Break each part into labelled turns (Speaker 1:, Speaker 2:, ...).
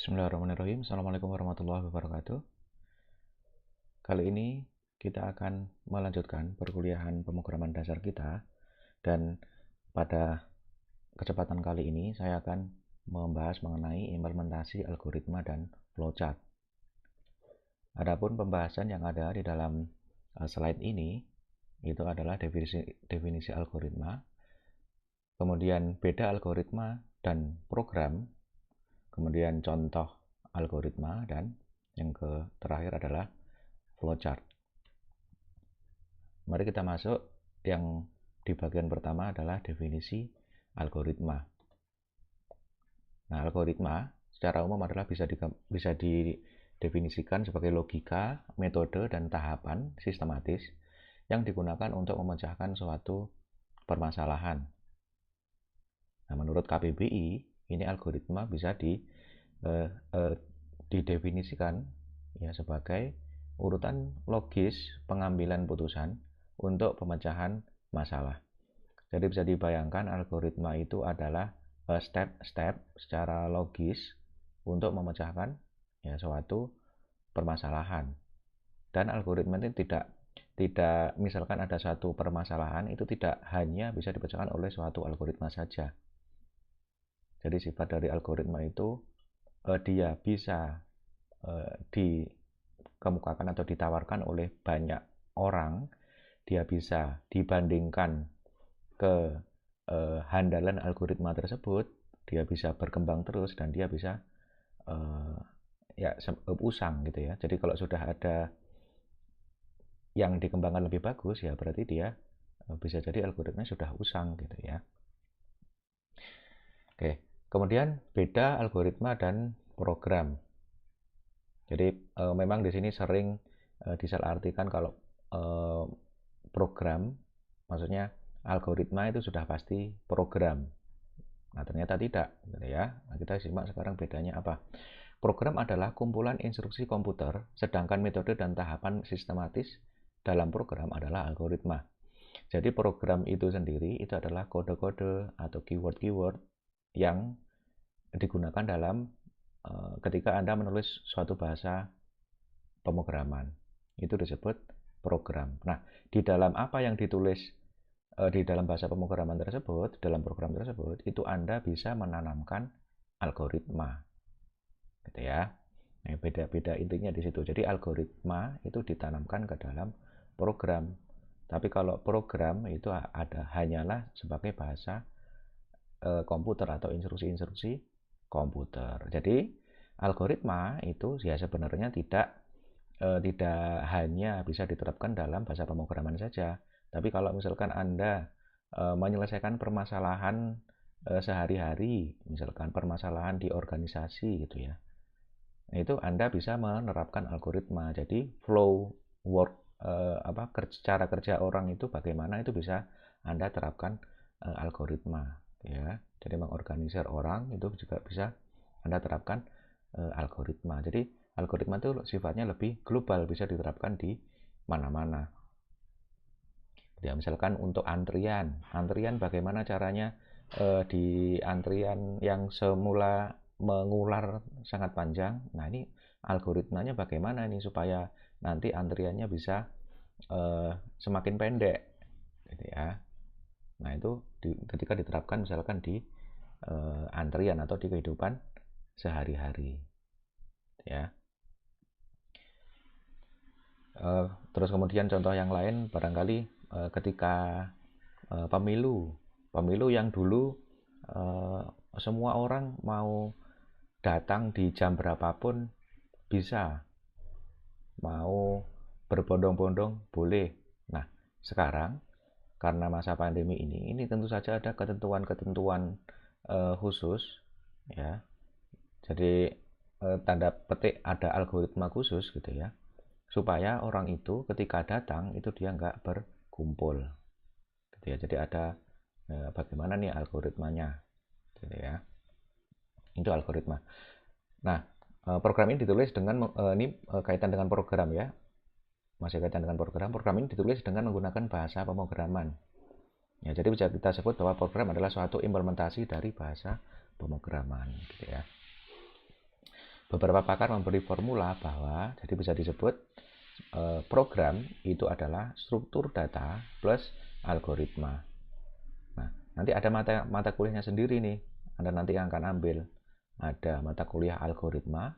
Speaker 1: Bismillahirrahmanirrahim. Assalamualaikum warahmatullahi wabarakatuh. Kali ini kita akan melanjutkan perkuliahan pemrograman dasar kita, dan pada kesempatan kali ini saya akan membahas mengenai implementasi algoritma dan flowchart. Adapun pembahasan yang ada di dalam slide ini itu adalah definisi algoritma, kemudian beda algoritma dan program, kemudian contoh algoritma, dan yang terakhir adalah flowchart. Mari kita masuk. Yang di bagian pertama adalah definisi algoritma. Nah, algoritma secara umum adalah bisa didefinisikan sebagai logika, metode, dan tahapan sistematis yang digunakan untuk memecahkan suatu permasalahan. Nah, menurut KBBI, ini algoritma bisa didefinisikan ya sebagai urutan logis pengambilan putusan untuk pemecahan masalah. Jadi bisa dibayangkan algoritma itu adalah step-step secara logis untuk memecahkan ya suatu permasalahan. Dan algoritma ini tidak misalkan ada satu permasalahan itu tidak hanya bisa dipecahkan oleh suatu algoritma saja. Jadi sifat dari algoritma itu dia bisa dikemukakan atau ditawarkan oleh banyak orang, dia bisa dibandingkan ke handalan algoritma tersebut, dia bisa berkembang terus, dan dia bisa usang gitu ya. Jadi kalau sudah ada yang dikembangkan lebih bagus ya berarti dia bisa jadi algoritmanya sudah usang gitu ya. Oke, kemudian beda algoritma dan program. Jadi memang di sini sering disalahartikan kalau program, maksudnya algoritma itu sudah pasti program. Nah, ternyata tidak, gitu ya. Nah, kita simak sekarang bedanya apa. Program adalah kumpulan instruksi komputer, sedangkan metode dan tahapan sistematis dalam program adalah algoritma. Jadi program itu sendiri itu adalah kode-kode atau keyword-keyword yang digunakan dalam ketika Anda menulis suatu bahasa pemrograman. Itu disebut program. Nah, di dalam apa yang ditulis di dalam bahasa pemrograman tersebut, dalam program tersebut, itu Anda bisa menanamkan algoritma. Gitu ya. Nah, beda-beda intinya di situ. Jadi algoritma itu ditanamkan ke dalam program. Tapi kalau program itu hanyalah sebagai bahasa komputer atau instruksi-instruksi komputer. Jadi algoritma itu ya sebenarnya tidak hanya bisa diterapkan dalam bahasa pemrograman saja. Tapi kalau misalkan Anda menyelesaikan permasalahan sehari-hari, misalkan permasalahan di organisasi gitu ya, itu Anda bisa menerapkan algoritma. Jadi flow work cara kerja orang itu bagaimana, itu bisa Anda terapkan algoritma ya. Jadi mengorganisir orang itu juga bisa Anda terapkan algoritma. Jadi algoritma itu sifatnya lebih global, bisa diterapkan di mana-mana. Ya, misalkan untuk antrian bagaimana caranya di antrian yang semula mengular sangat panjang. Nah, ini algoritmanya bagaimana ini supaya nanti antriannya bisa semakin pendek gitu ya. Nah, itu ketika diterapkan misalkan di antrian atau di kehidupan sehari-hari ya. Terus kemudian contoh yang lain barangkali ketika pemilu yang dulu semua orang mau datang di jam berapapun bisa, mau berbondong-bondong boleh. Nah, sekarang karena masa pandemi ini tentu saja ada ketentuan-ketentuan khusus ya. Jadi tanda petik ada algoritma khusus gitu ya, supaya orang itu ketika datang itu dia nggak berkumpul gitu ya. Jadi ada bagaimana nih algoritmanya gitu ya. Itu algoritma. Nah, program ini ditulis dengan ini kaitan dengan program ya, masih kaitan dengan program ini ditulis dengan menggunakan bahasa pemrograman ya. Jadi bisa kita sebut bahwa program adalah suatu implementasi dari bahasa pemrograman gitu ya. beberapa pakar memberi formula bahwa jadi bisa disebut program itu adalah struktur data plus algoritma. Nah, nanti ada mata kuliahnya sendiri nih. Anda nanti akan ambil. Ada mata kuliah algoritma,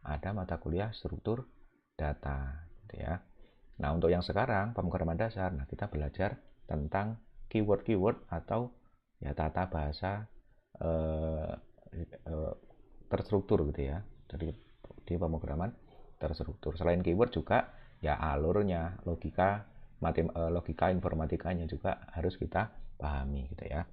Speaker 1: ada mata kuliah struktur data, gitu ya. Nah, untuk yang sekarang pemrograman dasar, nah kita belajar tentang keyword-keyword atau ya tata bahasa terstruktur gitu ya. Jadi di pemrograman terstruktur. Selain keyword juga ya alurnya, logika informatikanya juga harus kita pahami gitu ya.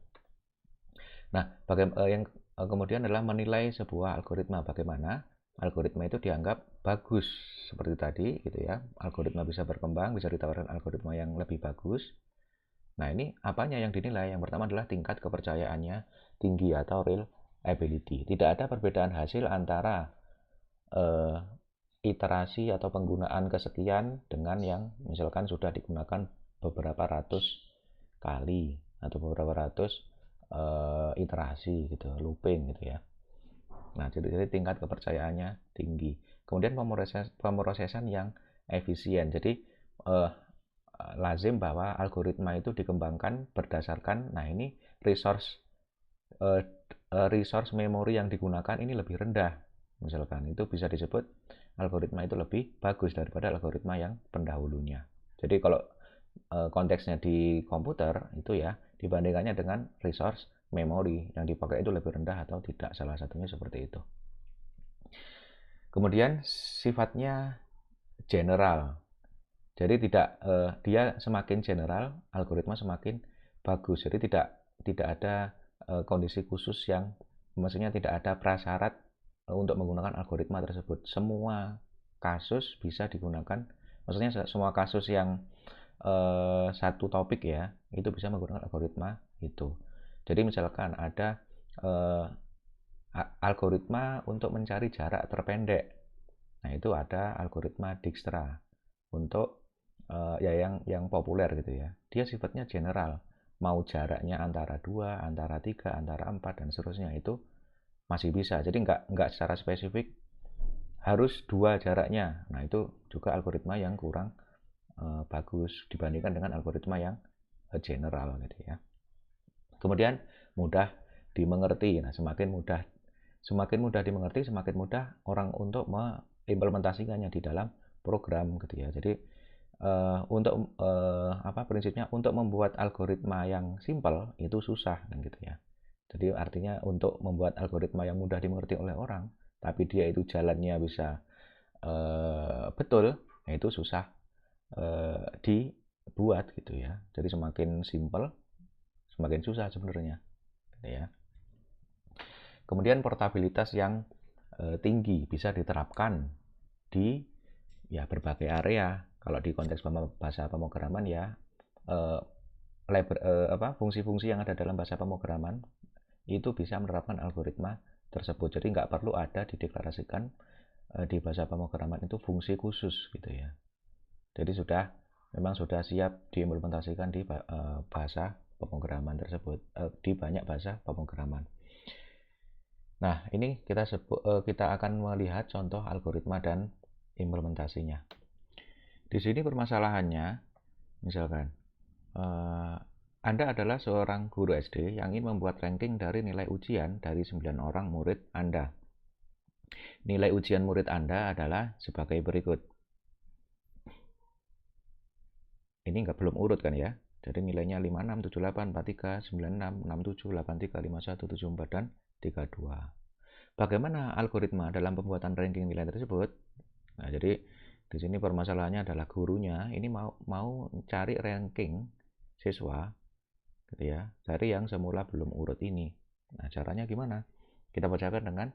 Speaker 1: Nah, yang kemudian adalah menilai sebuah algoritma. Bagaimana algoritma itu dianggap bagus seperti tadi gitu ya. Algoritma bisa berkembang, bisa ditawarkan algoritma yang lebih bagus. Nah, ini apanya yang dinilai? Yang pertama adalah tingkat kepercayaannya tinggi atau reliability. Tidak ada perbedaan hasil antara iterasi atau penggunaan kesekian dengan yang misalkan sudah digunakan beberapa ratus kali atau beberapa ratus iterasi gitu, looping gitu ya. Nah, jadi tingkat kepercayaannya tinggi. Kemudian pemrosesan yang efisien. Jadi lazim bahwa algoritma itu dikembangkan berdasarkan, nah ini resource memori yang digunakan ini lebih rendah. Misalkan itu bisa disebut algoritma itu lebih bagus daripada algoritma yang pendahulunya. Jadi kalau konteksnya di komputer itu ya dibandingkannya dengan resource memori yang dipakai itu lebih rendah atau tidak, salah satunya seperti itu. Kemudian sifatnya general. Jadi dia semakin general, algoritma semakin bagus. Jadi tidak ada kondisi khusus yang maksudnya tidak ada prasyarat untuk menggunakan algoritma tersebut. Semua kasus bisa digunakan. Maksudnya semua kasus yang satu topik ya, itu bisa menggunakan algoritma itu. Jadi misalkan ada algoritma untuk mencari jarak terpendek. Nah, itu ada algoritma Dijkstra untuk ya yang populer gitu ya. Dia sifatnya general. Mau jaraknya antara 2, antara 3, antara 4 dan seterusnya itu masih bisa. Jadi nggak secara spesifik harus 2 jaraknya. Nah, itu juga algoritma yang kurang bagus dibandingkan dengan algoritma yang general gitu ya. Kemudian mudah dimengerti. Nah, semakin mudah dimengerti, semakin mudah orang untuk mengimplementasikannya di dalam program gitu ya. Jadi prinsipnya untuk membuat algoritma yang simple itu susah kan gitu ya. Jadi artinya untuk membuat algoritma yang mudah dimengerti oleh orang, tapi dia itu jalannya bisa betul, nah itu susah dibuat gitu ya. Jadi semakin simple, semakin susah sebenarnya, gitu ya. Kemudian portabilitas yang tinggi bisa diterapkan di ya berbagai area. Kalau di konteks bahasa pemrograman ya fungsi-fungsi yang ada dalam bahasa pemrograman itu bisa menerapkan algoritma tersebut. Jadi nggak perlu ada dideklarasikan di bahasa pemrograman itu fungsi khusus gitu ya. Jadi memang sudah siap diimplementasikan di bahasa pemrograman tersebut, di banyak bahasa pemrograman. Nah, ini kita akan melihat contoh algoritma dan implementasinya. Di sini permasalahannya, misalkan Anda adalah seorang guru SD yang ingin membuat ranking dari nilai ujian dari 9 orang murid Anda. Nilai ujian murid Anda adalah sebagai berikut. Ini belum urut kan ya. Jadi nilainya 56, 78, 43, 96, 67, 83, 51, 74, dan 32. Bagaimana algoritma dalam pembuatan ranking nilai tersebut? Nah, jadi di sini permasalahannya adalah gurunya ini mau cari ranking siswa gitu ya, dari yang semula belum urut ini. Nah, caranya gimana? Kita bacakan dengan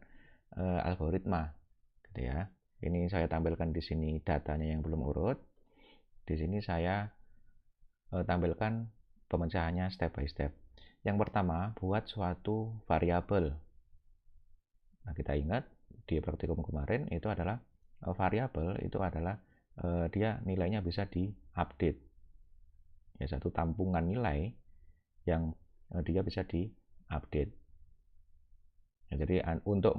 Speaker 1: algoritma gitu ya. Ini saya tampilkan di sini datanya yang belum urut. Di sini saya tampilkan pemecahannya step by step. Yang pertama, buat suatu variabel. Nah, kita ingat di praktikum kemarin itu adalah variabel itu adalah dia nilainya bisa diupdate. Ya, satu tampungan nilai yang dia bisa diupdate. Ya, jadi untuk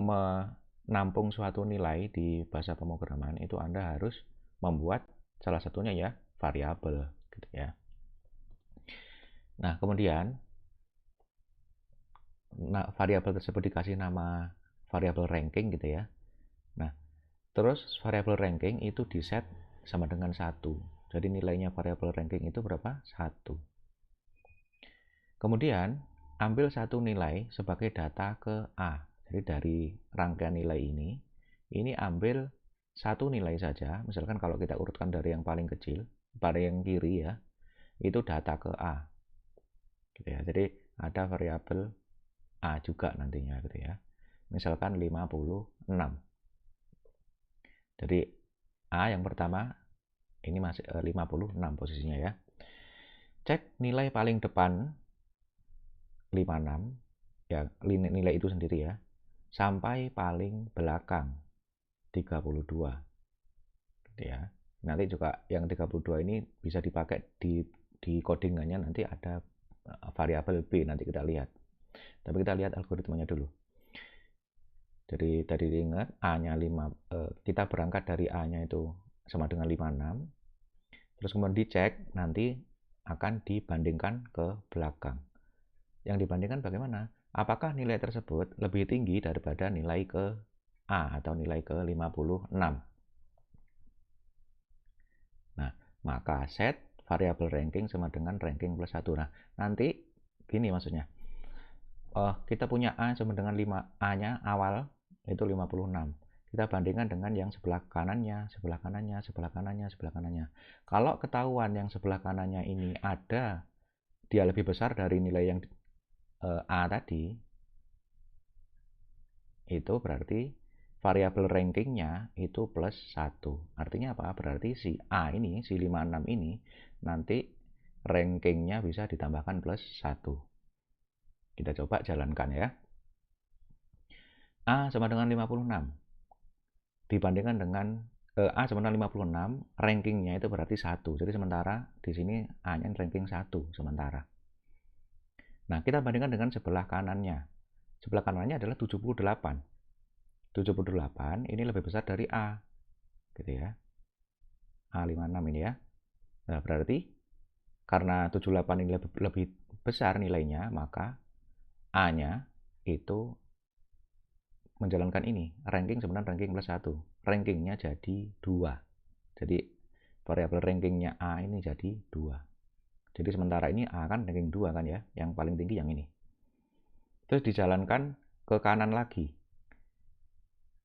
Speaker 1: nampung suatu nilai di bahasa pemrograman itu Anda harus membuat salah satunya ya variabel gitu ya. Nah, kemudian variabel tersebut dikasih nama variabel ranking gitu ya. Nah, terus variabel ranking itu diset sama dengan 1. Jadi nilainya variabel ranking itu berapa? 1. Kemudian ambil satu nilai sebagai data ke A. Jadi dari rangkaian nilai ini ambil satu nilai saja. Misalkan kalau kita urutkan dari yang paling kecil, pada yang kiri ya, itu data ke A. Gitu ya. Jadi ada variabel A juga nantinya gitu ya. Misalkan 56. Jadi A yang pertama ini masih 56 posisinya ya. Cek nilai paling depan 56 ya, nilai itu sendiri ya, sampai paling belakang 32 gitu ya. Nanti juga yang 32 ini bisa dipakai di codingannya, nanti ada variabel B, nanti kita lihat. Tapi kita lihat algoritmanya dulu. Jadi tadi diingat A-nya 5, kita berangkat dari A-nya itu sama dengan 56. Terus kemudian dicek, nanti akan dibandingkan ke belakang. Yang dibandingkan bagaimana? Apakah nilai tersebut lebih tinggi daripada nilai ke A atau nilai ke 56? Nah, maka set variabel ranking sama dengan ranking plus 1. Nah, nanti gini maksudnya. Kita punya A sama dengan 5, A-nya awal itu 56. Kita bandingkan dengan yang sebelah kanannya, sebelah kanannya, sebelah kanannya, sebelah kanannya. Kalau ketahuan yang sebelah kanannya ini ada, dia lebih besar dari nilai yang A tadi, itu berarti variabel rankingnya itu plus 1. Artinya apa? Berarti si A ini, si 56 ini, nanti rankingnya bisa ditambahkan plus 1. Kita coba jalankan ya. A sama dengan 56. Dibandingkan dengan A sama dengan 56, rankingnya itu berarti 1. Jadi sementara di sini A-nya ranking 1 sementara. Nah, kita bandingkan dengan sebelah kanannya. Sebelah kanannya adalah 78. 78 ini lebih besar dari A. Gitu ya. A56 ini ya. Nah, berarti karena 78 ini lebih besar nilainya, maka A-nya itu menjalankan ini, ranking sebenarnya ranking plus 1. Rankingnya jadi 2. Jadi variabel rankingnya A ini jadi 2. Jadi sementara ini A kan ranking 2 kan ya, yang paling tinggi yang ini. Terus dijalankan ke kanan lagi.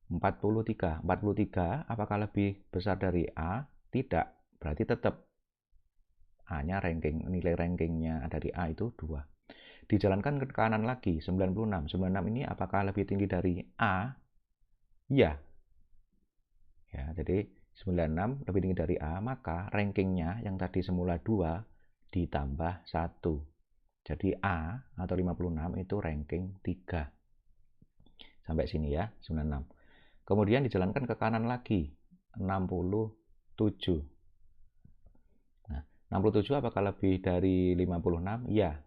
Speaker 1: 43. 43 apakah lebih besar dari A? Tidak. Berarti tetap A-nya ranking, nilai rankingnya dari A itu 2. Dijalankan ke kanan lagi, 96. 96 ini apakah lebih tinggi dari A? Iya. Ya, jadi 96 lebih tinggi dari A, maka rankingnya yang tadi semula 2 ditambah 1. Jadi A atau 56 itu ranking 3. Sampai sini ya, 96. Kemudian dijalankan ke kanan lagi, 67. Nah, 67 apakah lebih dari 56? Iya.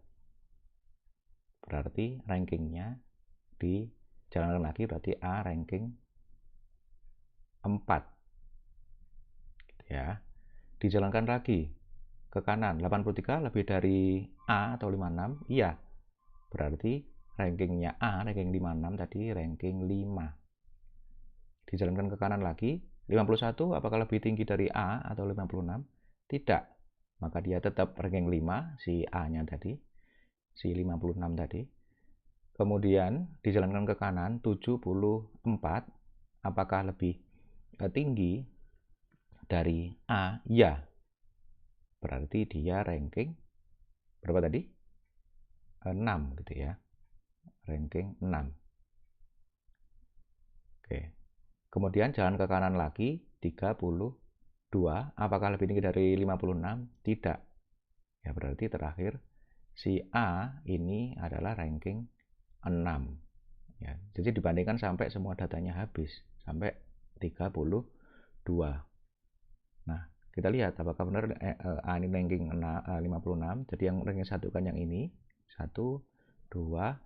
Speaker 1: Berarti rankingnya dijalankan lagi, berarti A ranking 4. Ya. Dijalankan lagi ke kanan, 83 lebih dari A atau 56? Iya. Berarti rankingnya A, ranking 56 tadi ranking 5. Dijalankan ke kanan lagi, 51 apakah lebih tinggi dari A atau 56? Tidak. Maka dia tetap ranking 5, si A-nya tadi, si 56 tadi. Kemudian dijalankan ke kanan, 74 apakah lebih tinggi dari A? Ya. Berarti dia ranking berapa tadi? 6 gitu ya. Ranking 6. Oke. Kemudian jalan ke kanan lagi, 32. Apakah lebih tinggi dari 56? Tidak. Ya berarti terakhir si A ini adalah ranking 6. Ya, jadi dibandingkan sampai semua datanya habis, sampai 32. Nah, kita lihat apakah benar A ini ranking 56. Jadi yang ranking 1 kan yang ini. 1, 2,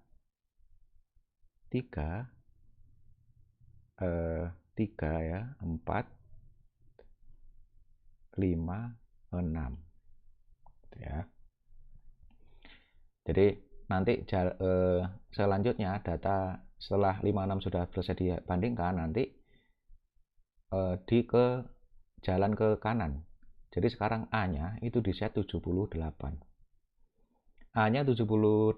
Speaker 1: 3, 3 ya, 4, 5, 6 ya. Jadi nanti selanjutnya data setelah 5, 6 sudah selesai dibandingkan, nanti jalan ke kanan. Jadi sekarang A-nya itu di set 78. A-nya 78,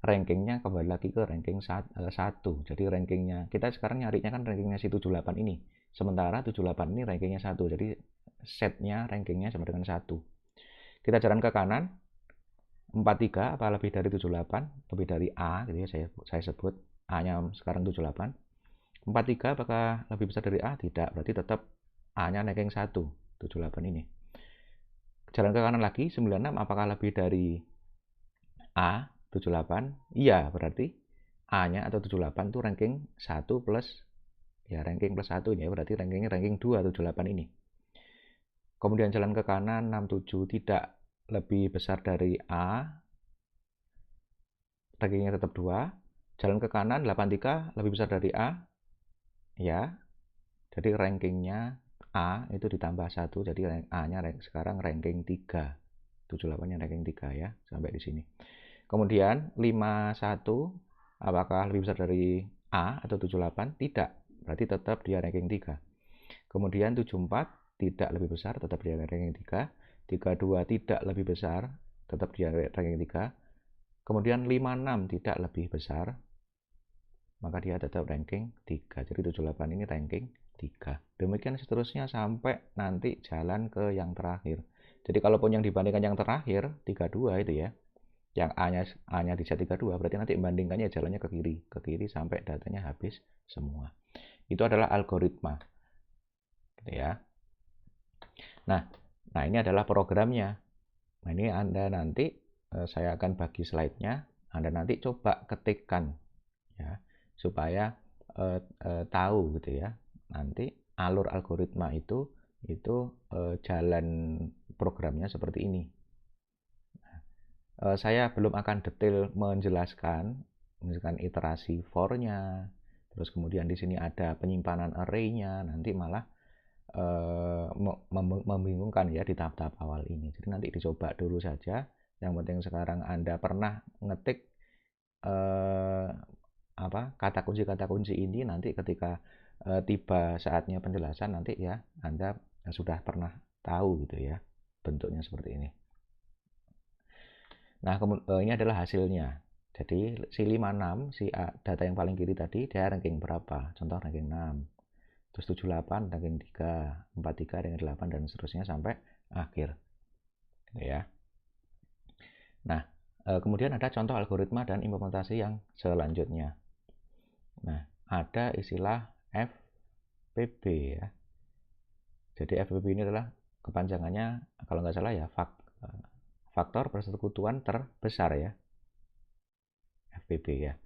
Speaker 1: rankingnya kembali lagi ke ranking 1. Jadi rankingnya, kita sekarang nyarinya kan rankingnya si 78 ini. Sementara 78 ini rankingnya 1. Jadi setnya rankingnya sama dengan 1. Kita jalan ke kanan, 43 apa lebih dari 78, lebih dari A gitu ya, saya sebut A-nya sekarang 78. 43 apakah lebih besar dari A? Tidak, berarti tetap A-nya ranking 1, 78 ini. Jalan ke kanan lagi, 96 apakah lebih dari A, 78? Iya, berarti A-nya atau 78 itu ranking 1 plus, ya ranking plus 1 ya, berarti rankingnya ranking 2, 78 ini. Kemudian jalan ke kanan, 67 tidak lebih besar dari A, rankingnya tetap 2. Jalan ke kanan, 83 lebih besar dari A, ya, jadi rankingnya A itu ditambah 1, jadi A-nya sekarang ranking 3. 78-nya ranking 3 ya, sampai di sini. Kemudian 51 apakah lebih besar dari A atau 78? Tidak, berarti tetap dia ranking 3. Kemudian 74 tidak lebih besar, tetap dia ranking 3. 32 tidak lebih besar, tetap dia ranking 3. Kemudian 56 tidak lebih besar, maka dia tetap ranking 3. Jadi 78 ini ranking 3. Demikian seterusnya sampai nanti jalan ke yang terakhir. Jadi kalaupun yang dibandingkan yang terakhir 32 itu ya, yang A-nya di set 32, berarti nanti membandingkannya jalannya ke kiri sampai datanya habis semua. Itu adalah algoritma. Gitu ya. Nah, ini adalah programnya. Nah, ini Anda nanti saya akan bagi slide-nya, Anda nanti coba ketikkan ya, supaya tahu gitu ya. Nanti alur algoritma itu jalan programnya seperti ini. Saya belum akan detail menjelaskan misalkan iterasi for-nya, terus kemudian di sini ada penyimpanan array-nya, nanti malah membingungkan ya di tahap-tahap awal ini. Jadi nanti dicoba dulu saja. Yang penting sekarang Anda pernah ngetik kata kunci ini, nanti ketika tiba saatnya penjelasan nanti ya Anda sudah pernah tahu gitu ya, bentuknya seperti ini. Nah, ini adalah hasilnya. Jadi si 56, si A, data yang paling kiri tadi, dia ranking berapa? Contoh ranking 6. Terus 78 ranking 3, 43 ranking 8, dan seterusnya sampai akhir. Gitu ya. Nah, kemudian ada contoh algoritma dan implementasi yang selanjutnya. Nah, ada istilah FPB ya. Jadi FPB ini adalah kepanjangannya, kalau nggak salah ya, faktor persekutuan terbesar ya. FPB ya.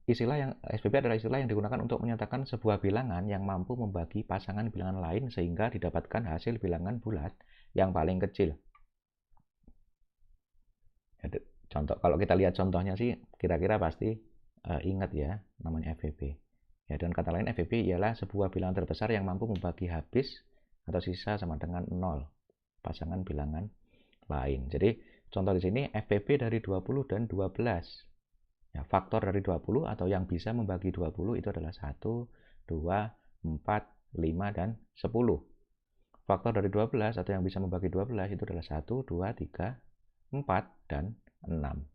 Speaker 1: Istilah yang FPB adalah istilah yang digunakan untuk menyatakan sebuah bilangan yang mampu membagi pasangan bilangan lain sehingga didapatkan hasil bilangan bulat yang paling kecil. Contoh, kalau kita lihat contohnya sih kira-kira pasti ingat ya namanya FPB. Ya, dan kata lain FPB ialah sebuah bilangan terbesar yang mampu membagi habis atau sisa sama dengan 0 pasangan bilangan lain. Jadi contoh di sini FPB dari 20 dan 12. Ya, faktor dari 20 atau yang bisa membagi 20 itu adalah 1, 2, 4, 5, dan 10. Faktor dari 12 atau yang bisa membagi 12 itu adalah 1, 2, 3, 4, dan 6.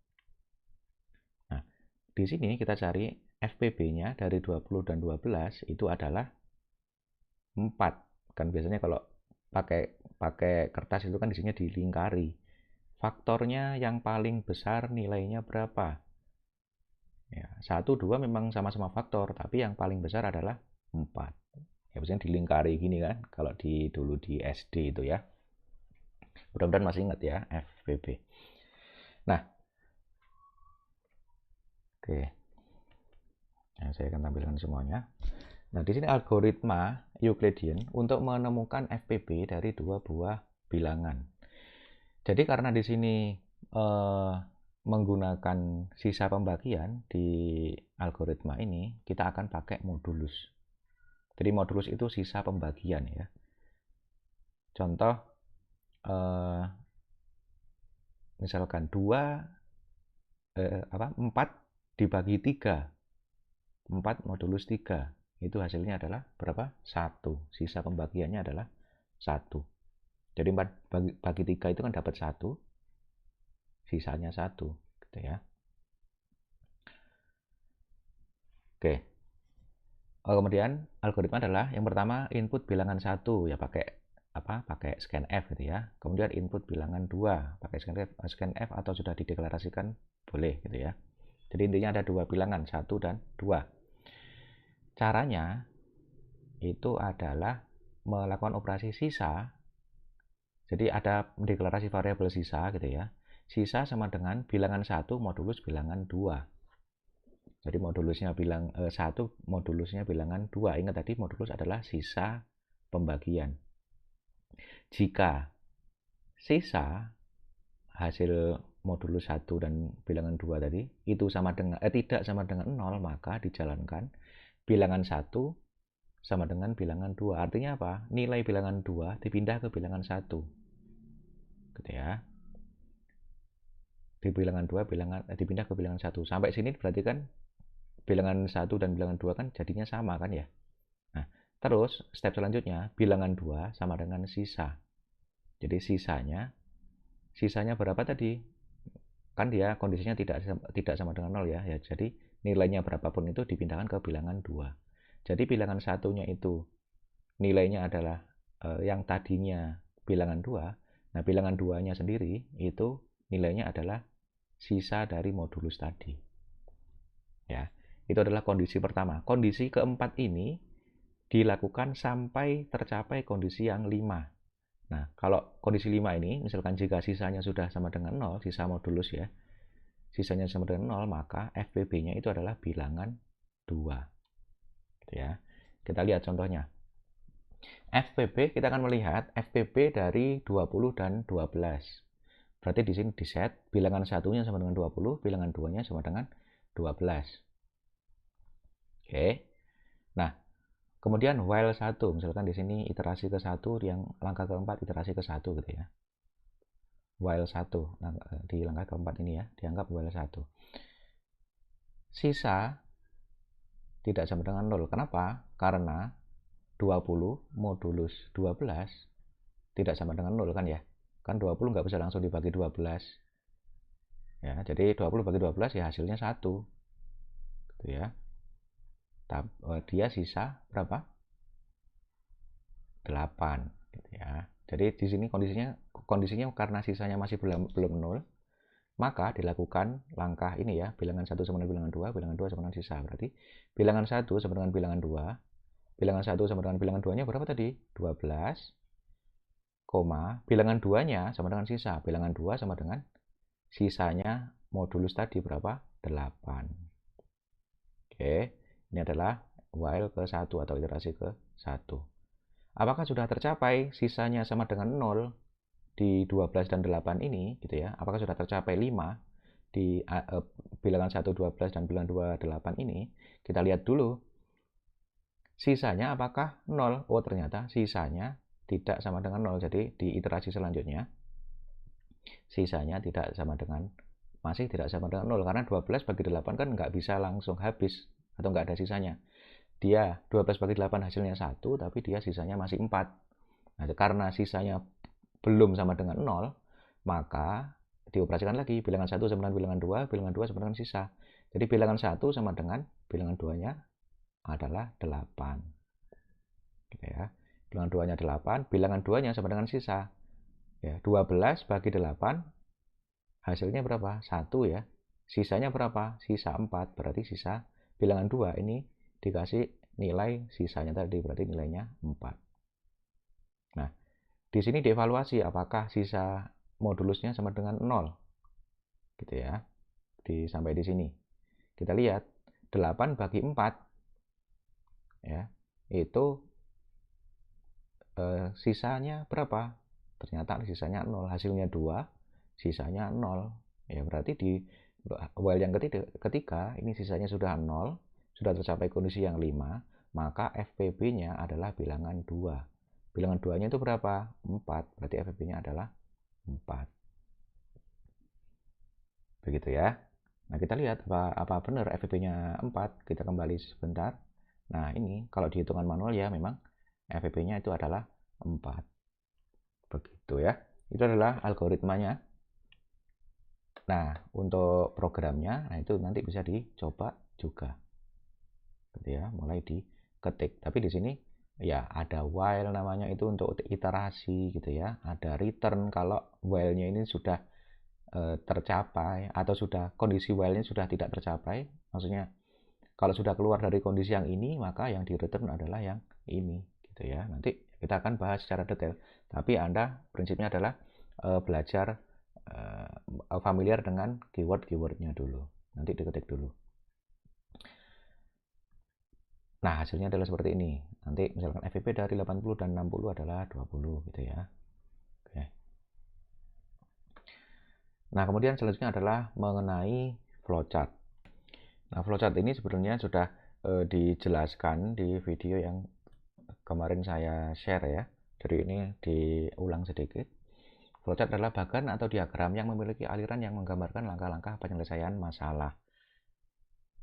Speaker 1: Nah, di sini kita cari FPB-nya dari 20 dan 12 itu adalah 4. Kan biasanya kalau pakai kertas itu kan di sini dilingkari. Faktornya yang paling besar nilainya berapa? Ya, 1, 2 memang sama-sama faktor, tapi yang paling besar adalah 4. Ya, biasanya dilingkari gini kan, kalau dulu di SD itu ya. Mudah-mudahan masih ingat ya, FPB. Nah, oke. Nah, saya akan tampilkan semuanya. Nah, di sini algoritma Euclidean untuk menemukan FPB dari dua buah bilangan. Jadi karena di sini menggunakan sisa pembagian di algoritma ini kita akan pakai modulus. Jadi modulus itu sisa pembagian ya. Contoh misalkan 4 dibagi 3. 4 modulus 3. Itu hasilnya adalah berapa? 1. Sisa pembagiannya adalah 1. Jadi 4 bagi 3 itu kan dapat 1. Sisanya 1 gitu ya. Oke. Kemudian algoritma adalah yang pertama input bilangan 1 ya pakai scanf gitu ya. Kemudian input bilangan 2 pakai scanf atau sudah dideklarasikan boleh gitu ya. Jadi intinya ada 2 bilangan, 1 dan 2. Caranya itu adalah melakukan operasi sisa. Jadi ada deklarasi variabel sisa gitu ya. Sisa sama dengan bilangan 1 modulus bilangan 2. Jadi modulusnya 1, modulusnya bilangan 2. Ingat tadi modulus adalah sisa pembagian. Jika sisa hasil modulus 1 dan bilangan 2 tadi itu tidak sama dengan 0, maka dijalankan bilangan 1 sama dengan bilangan 2. Artinya apa? Nilai bilangan 2 dipindah ke bilangan 1. Gitu ya. Di bilangan 2 dipindah ke bilangan 1. Sampai sini berarti kan bilangan 1 dan bilangan 2 kan jadinya sama kan ya. Nah, terus step selanjutnya bilangan 2 sama dengan sisa. Jadi sisanya berapa tadi? Kan dia kondisinya tidak sama dengan 0 ya. Jadi nilainya berapapun itu dipindahkan ke bilangan 2. Jadi bilangan satunya itu nilainya adalah yang tadinya bilangan 2. Nah, bilangan 2-nya sendiri itu nilainya adalah sisa dari modulus tadi. Ya. Itu adalah kondisi pertama. Kondisi keempat ini dilakukan sampai tercapai kondisi yang 5. Nah, kalau kondisi 5 ini, misalkan jika sisanya sudah sama dengan 0, sisa modulus ya, sisanya sama dengan 0, maka FPB-nya itu adalah bilangan 2. Gitu ya. Kita lihat contohnya. FPB, kita akan melihat FPB dari 20 dan 12. Berarti di sini di set, bilangan satunya sama dengan 20, bilangan 2-nya sama dengan 12. Oke. Nah, kemudian while 1, misalkan di sini iterasi ke 1, yang langkah keempat iterasi ke 1 gitu ya. While 1, di langkah keempat ini ya, dianggap while 1. Sisa tidak sama dengan 0. Kenapa? Karena 20 modulus 12 tidak sama dengan 0 kan ya. Kan 20 nggak bisa langsung dibagi 12. Ya, jadi 20 bagi 12 ya hasilnya 1. Gitu ya. Dia sisa berapa? 8 gitu ya. Jadi di sini kondisinya karena sisanya masih belum 0, maka dilakukan langkah ini ya, bilangan 1 sama dengan bilangan 2, bilangan 2 sama dengan sisa. Berarti bilangan 1 sama dengan bilangan 2, bilangan 1 sama dengan bilangan 2-nya berapa tadi? 12, bilangan 2-nya sama dengan sisa. Bilangan 2 sama dengan sisanya modulus tadi berapa? 8. Oke, ini adalah while ke 1 atau iterasi ke 1. Apakah sudah tercapai sisanya sama dengan 0 di 12 dan 8 ini gitu ya? Apakah sudah tercapai 5 di bilangan 1 12 dan bilangan 2 8 ini? Kita lihat dulu. Sisanya apakah 0? Oh, ternyata sisanya tidak sama dengan 0. Jadi di iterasi selanjutnya sisanya masih tidak sama dengan 0 karena 12 bagi 8 kan nggak bisa langsung habis atau nggak ada sisanya. Dia 12 bagi 8 hasilnya 1, tapi dia sisanya masih 4. Nah, karena sisanya belum sama dengan 0, maka dioperasikan lagi bilangan 1 sama dengan bilangan 2, bilangan 2 sama dengan sisa. Jadi bilangan 1 sama dengan bilangan 2-nya adalah 8. Gitu ya. Bilangan 2-nya 8, bilangan 2-nya sama dengan sisa. Ya, 12 bagi 8 hasilnya berapa? 1 ya. Sisanya berapa? Sisa 4. Berarti sisa bilangan 2 ini dikasih nilai sisanya tadi, berarti nilainya 4. Nah, di sini dievaluasi apakah sisa modulusnya sama dengan 0. Gitu ya. Sampai di sini. Kita lihat 8 bagi 4 ya. Itu sisanya berapa? Ternyata sisanya 0, hasilnya 2, sisanya 0. Ya, berarti While yang ketiga ini sisanya sudah 0, sudah tercapai kondisi yang 5, maka FPB-nya adalah bilangan 2. Bilangan 2-nya itu berapa? 4. Berarti FPB-nya adalah 4. Begitu ya. Nah, kita lihat apa benar FPB-nya 4. Kita kembali sebentar. Nah, ini kalau di hitungan manual ya memang FPB-nya itu adalah 4. Begitu ya. Itu adalah algoritmanya. Nah, untuk programnya, nah itu nanti bisa dicoba juga. Gitu ya, mulai diketik. Tapi di sini ya ada while namanya itu untuk iterasi gitu ya. Ada return kalau while-nya ini sudah tercapai atau sudah kondisi while-nya sudah tidak tercapai. Maksudnya kalau sudah keluar dari kondisi yang ini, maka yang di return adalah yang ini gitu ya. Nanti kita akan bahas secara detail. Tapi Anda prinsipnya adalah belajar familiar dengan keyword-keywordnya dulu. Nanti diketik dulu. Nah, hasilnya adalah seperti ini. Nanti misalkan FVP dari 80 dan 60 adalah 20 gitu ya. Oke. Nah, kemudian selanjutnya adalah mengenai flowchart. Nah, flowchart ini sebenarnya sudah dijelaskan di video yang kemarin saya share ya. Jadi ini diulang sedikit. Flowchart adalah bagan atau diagram yang memiliki aliran yang menggambarkan langkah-langkah penyelesaian masalah.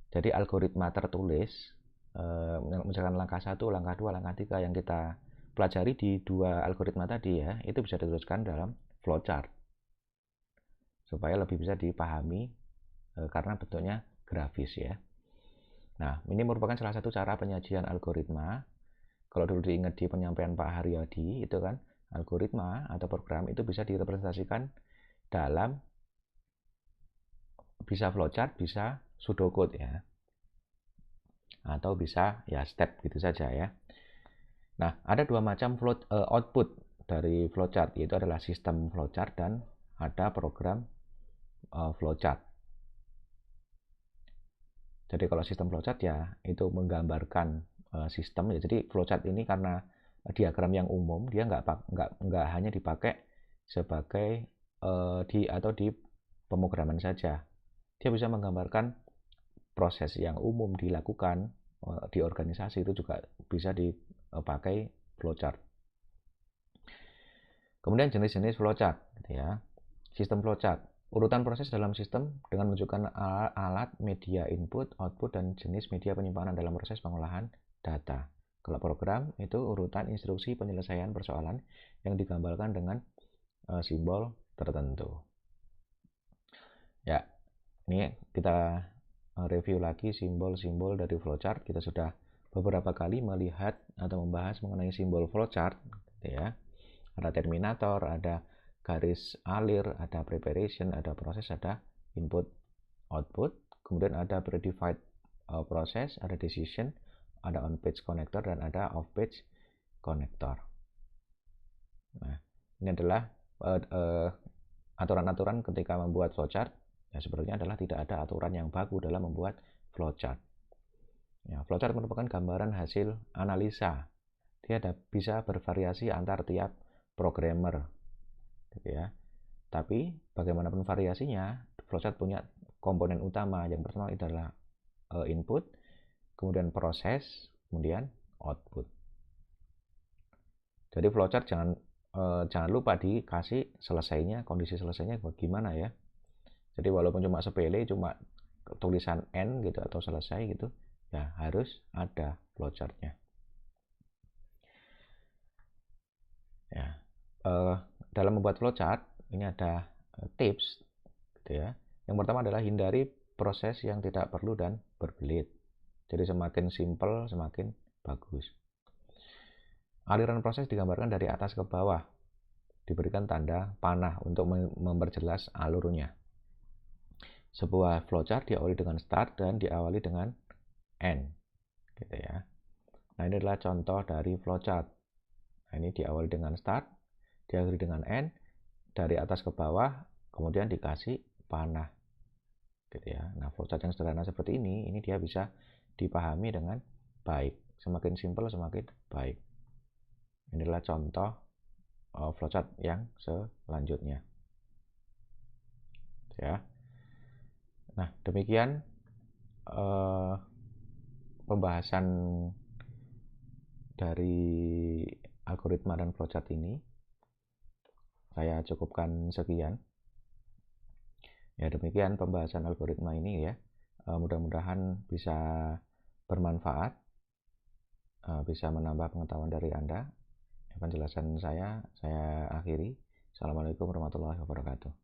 Speaker 1: Jadi algoritma tertulis, misalkan langkah 1, langkah 2, langkah 3 yang kita pelajari di 2 algoritma tadi ya, itu bisa dituliskan dalam flowchart. Supaya lebih bisa dipahami karena bentuknya grafis ya. Nah, ini merupakan salah satu cara penyajian algoritma. Kalau dulu diingat di penyampaian Pak Haryadi, itu kan algoritma atau program itu bisa direpresentasikan dalam bisa flowchart, bisa pseudocode ya. Atau bisa ya step gitu saja ya. Nah, ada 2 macam output dari flowchart, yaitu adalah sistem flowchart dan ada program flowchart. Jadi kalau sistem flowchart ya itu menggambarkan sistem ya. Jadi flowchart ini karena diagram yang umum, dia nggak hanya dipakai sebagai di pemrograman saja. Dia bisa menggambarkan proses yang umum dilakukan di organisasi, itu juga bisa dipakai flowchart. Kemudian jenis-jenis flowchart gitu ya. Sistem flowchart, urutan proses dalam sistem dengan menunjukkan alat, media input, output, dan jenis media penyimpanan dalam proses pengolahan data. Kalau program itu urutan instruksi penyelesaian persoalan yang digambarkan dengan simbol tertentu. Ya, ini kita review lagi simbol-simbol dari flowchart. Kita sudah beberapa kali melihat atau membahas mengenai simbol flowchart gitu ya. Ada terminator, ada garis alir, ada preparation, ada proses, ada input, output, kemudian ada predefined proses, ada decision, ada on-page connector, dan ada off-page connector. Nah, ini adalah aturan-aturan ketika membuat flowchart. Ya, sebenarnya adalah tidak ada aturan yang baku dalam membuat flowchart. Ya, flowchart merupakan gambaran hasil analisa. Dia bisa bervariasi antar tiap programmer, gitu ya. Tapi bagaimanapun variasinya, flowchart punya komponen utama. Yang pertama adalah input, kemudian proses, kemudian output. Jadi flowchart jangan lupa dikasih selesainya, kondisi selesainya bagaimana ya. Jadi walaupun cuma sepele, cuma tulisan N gitu atau selesai gitu, ya harus ada flowchartnya. Ya, dalam membuat flowchart ini ada tips, gitu ya. Yang pertama adalah hindari proses yang tidak perlu dan berbelit. Jadi semakin simple semakin bagus. Aliran proses digambarkan dari atas ke bawah, diberikan tanda panah untuk memperjelas alurnya. Sebuah flowchart diawali dengan start dan diawali dengan end, gitu ya. Nah, ini adalah contoh dari flowchart. Nah, ini diawali dengan start, diakhiri dengan end, dari atas ke bawah, kemudian dikasih panah, gitu ya. Nah, flowchart yang sederhana seperti ini dia bisa dipahami dengan baik. Semakin simpel semakin baik. Ini adalah contoh flowchart yang selanjutnya, ya. Nah, demikian pembahasan dari algoritma dan flowchart ini. Saya cukupkan sekian. Ya, demikian pembahasan algoritma ini ya. Mudah-mudahan bisa bermanfaat, bisa menambah pengetahuan dari Anda. Penjelasan saya akhiri. Assalamualaikum warahmatullahi wabarakatuh.